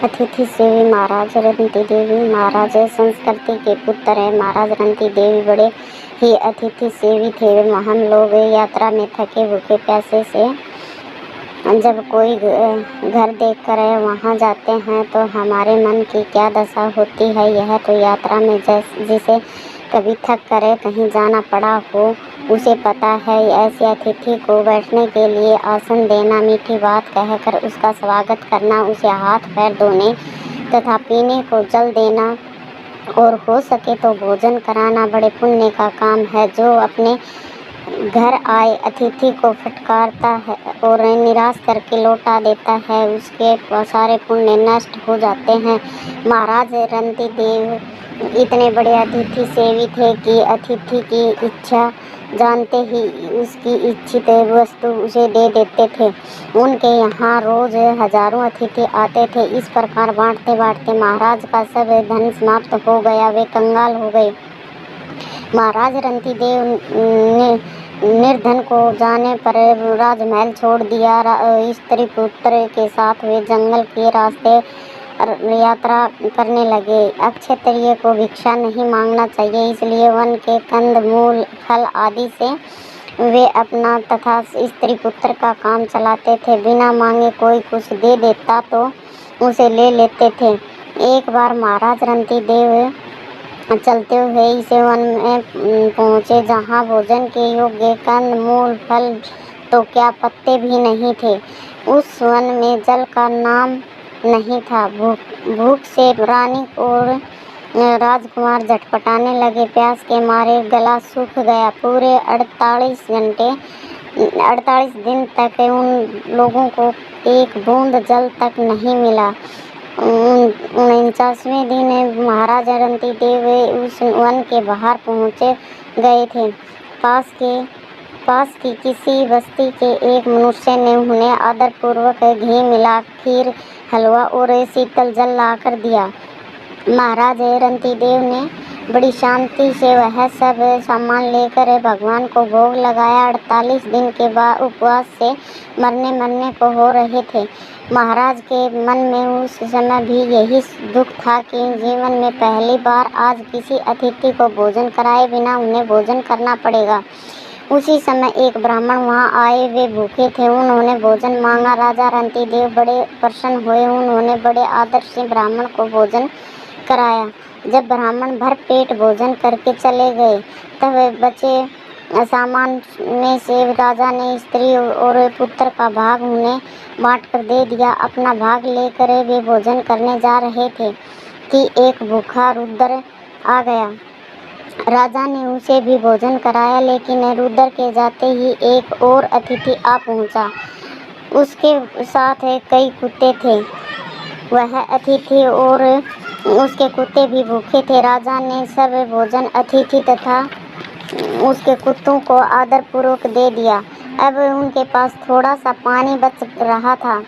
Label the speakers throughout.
Speaker 1: अतिथि सेवी महाराज रंती देवी महाराज संस्कृति के पुत्र है। महाराज रंती देवी बड़े ही अतिथि सेवी थे। वे महान लोग यात्रा में थके भूखे प्यासे से जब कोई घर देखकर वहाँ जाते हैं तो हमारे मन की क्या दशा होती है। यह तो यात्रा में जिसे कभी थक कर कहीं जाना पड़ा हो उसे पता है। ऐसे अतिथि को बैठने के लिए आसन देना, मीठी बात कहकर उसका स्वागत करना, उसे हाथ पैर धोने तथा पीने को जल देना और हो सके तो भोजन कराना बड़े पुण्य का काम है। जो अपने घर आए अतिथि को फटकारता है और निराश करके लौटा देता है उसके सारे पुण्य नष्ट हो जाते हैं। महाराज रंती देव इतने बड़े अतिथि सेवी थे कि अतिथि की इच्छा जानते ही उसकी इच्छित वस्तु उसे दे देते थे। उनके यहाँ रोज हजारों अतिथि आते थे। इस प्रकार बांटते बांटते महाराज का सब धन समाप्त हो गया। वे कंगाल हो गए। महाराज रंती देव ने निर्धन को जाने पर राजमहल छोड़ दिया। स्त्री पुत्र के साथ वे जंगल के रास्ते यात्रा करने लगे। अक्षय तृतीया को भिक्षा नहीं मांगना चाहिए, इसलिए वन के कंद मूल फल आदि से वे अपना तथा स्त्री पुत्र का काम चलाते थे। बिना मांगे कोई कुछ दे देता तो उसे ले लेते थे। एक बार महाराज रंती देव चलते हुए इसे वन में पहुँचे जहाँ भोजन के योग्य कंद मूल फल तो क्या पत्ते भी नहीं थे। उस वन में जल का नाम नहीं था। भूख से रानी और राजकुमार झटपटाने लगे। प्यास के मारे गला सूख गया। पूरे 48 दिन तक उन लोगों को एक बूंद जल तक नहीं मिला। 49वें दिन महाराज रंती देव उस वन के बाहर पहुँचे गए थे। पास की किसी बस्ती के एक मनुष्य ने उन्हें आदरपूर्वक घी मिला खीर हलवा और शीतल जल लाकर दिया। महाराज रंती देव ने बड़ी शांति से वह सब सामान लेकर भगवान को भोग लगाया। 48 दिन के बाद उपवास से मरने को हो रहे थे। महाराज के मन में उस समय भी यही दुख था कि जीवन में पहली बार आज किसी अतिथि को भोजन कराए बिना उन्हें भोजन करना पड़ेगा। उसी समय एक ब्राह्मण वहां आए। वे भूखे थे। उन्होंने भोजन मांगा। राजा रंती देव बड़े प्रसन्न हुए। उन्होंने बड़े आदर से ब्राह्मण को भोजन कराया। जब ब्राह्मण भर पेट भोजन करके चले गए तब बचे सामान में से राजा ने स्त्री और पुत्र का भाग उन्हें बांटकर दे दिया। अपना भाग लेकर वे भोजन करने जा रहे थे कि एक भूखा रुद्र आ गया। राजा ने उसे भी भोजन कराया, लेकिन रुद्र के जाते ही एक और अतिथि आ पहुंचा। उसके साथ कई कुत्ते थे। वह अतिथि और उसके कुत्ते भी भूखे थे। राजा ने सब भोजन अतिथि तथा उसके कुत्तों को आदरपूर्वक दे दिया। अब उनके पास थोड़ा सा पानी बच रहा था।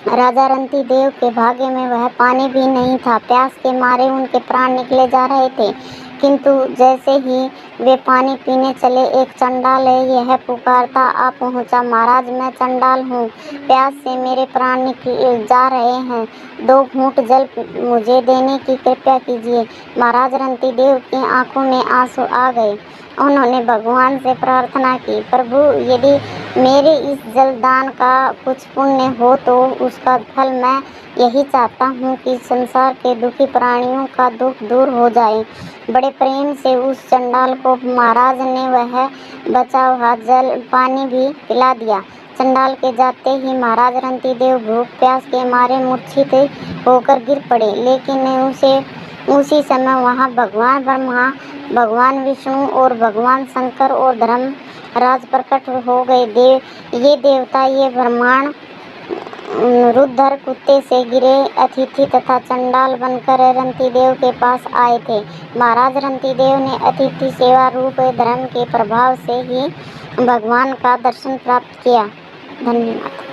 Speaker 1: राजा रंती देव के भाग्य में वह पानी भी नहीं था। प्यास के मारे उनके प्राण निकले जा रहे थे, किंतु जैसे ही वे पानी पीने चले एक चंडाल यह पुकारता आ पहुंचा, महाराज मैं चंडाल हूँ, प्यास से मेरे प्राण निकल जा रहे हैं, 2 घूंट जल मुझे देने की कृपा कीजिए। महाराज रंती देव की आंखों में आंसू आ गए। उन्होंने भगवान से प्रार्थना की, प्रभु यदि मेरे इस जलदान का कुछ पुण्य हो तो उसका फल मैं यही चाहता हूँ कि संसार के दुखी प्राणियों का दुख दूर हो जाए। बड़े प्रेम से उस चंडाल को महाराज ने वह बचा हुआ पानी भी पिला दिया। चंडाल के जाते ही महाराज रंती देव भूख प्यास के मारे मूर्छित होकर गिर पड़े, लेकिन उसी समय वहाँ भगवान ब्रह्मा, भगवान विष्णु और भगवान शंकर और धर्मराज प्रकट हो गए। ये देवता ये ब्रह्मांड रुद्र कुत्ते से गिरे अतिथि तथा चंडाल बनकर रंती देव के पास आए थे। महाराज रंती देव ने अतिथि सेवा रूप धर्म के प्रभाव से ही भगवान का दर्शन प्राप्त किया। धन्यवाद।